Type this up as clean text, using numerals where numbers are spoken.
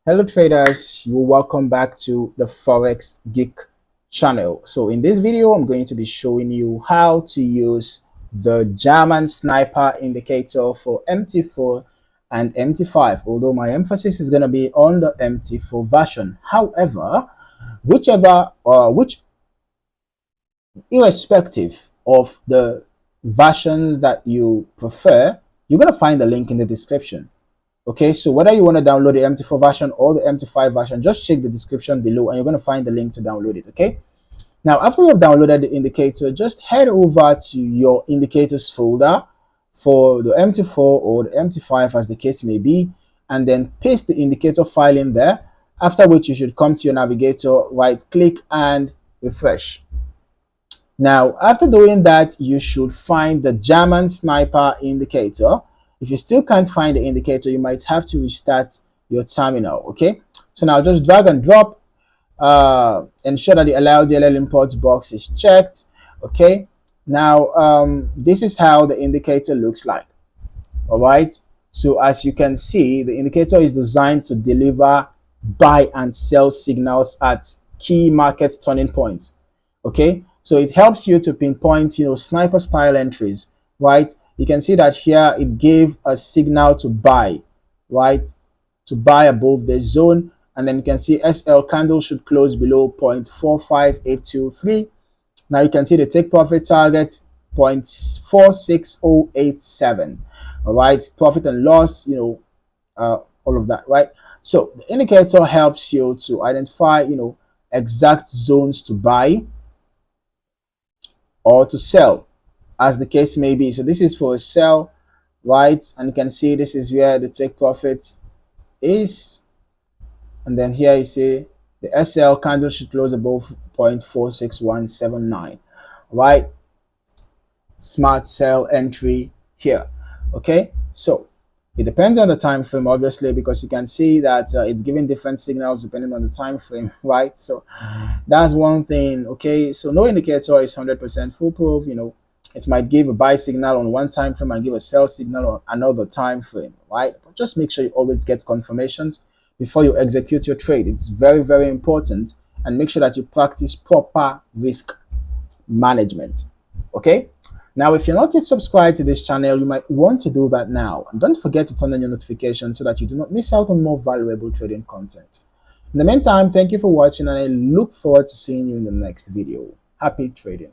Hello traders, you're welcome back to the Forex Geek channel. So in this video, I'm going to be showing you how to use the German sniper indicator for MT4 and MT5, although my emphasis is going to be on the MT4 version. However, which irrespective of the versions that you prefer, you're going to find the link in the description. Okay, so whether you want to download the MT4 version or the MT5 version, just check the description below and you're going to find the link to download it. Okay, now after you've downloaded the indicator, just head over to your indicators folder for the MT4 or the MT5 as the case may be, and then paste the indicator file in there, after which you should come to your navigator, right click and refresh. Now after doing that, you should find the German sniper indicator. If you still can't find the indicator, you might have to restart your terminal. Okay, so now just drag and drop, ensure that the allow DLL import box is checked. Okay, now this is how the indicator looks like. All right, so as you can see, the indicator is designed to deliver buy and sell signals at key market turning points. Okay, so it helps you to pinpoint, sniper style entries, right? You can see that here it gave a signal to buy, right? To buy above the zone. And then you can see SL candle should close below 0.45823. Now you can see the take profit target 0.46087. All right, profit and loss, all of that, right? So the indicator helps you to identify, exact zones to buy or to sell, as the case may be. So this is for a sell, right? And you can see this is where the take profit is. And then here you see the SL candle should close above 0.46179, right? Smart sell entry here. Okay, so it depends on the time frame, obviously, because you can see that it's giving different signals depending on the time frame, right? So that's one thing. Okay, so no indicator is 100% foolproof. It might give a buy signal on one time frame and give a sell signal on another time frame, right? But just make sure you always get confirmations before you execute your trade. It's very, very important, and make sure that you practice proper risk management. Okay, now if you're not yet subscribed to this channel, you might want to do that now, and don't forget to turn on your notifications so that you do not miss out on more valuable trading content. In the meantime, thank you for watching, and I look forward to seeing you in the next video. Happy trading.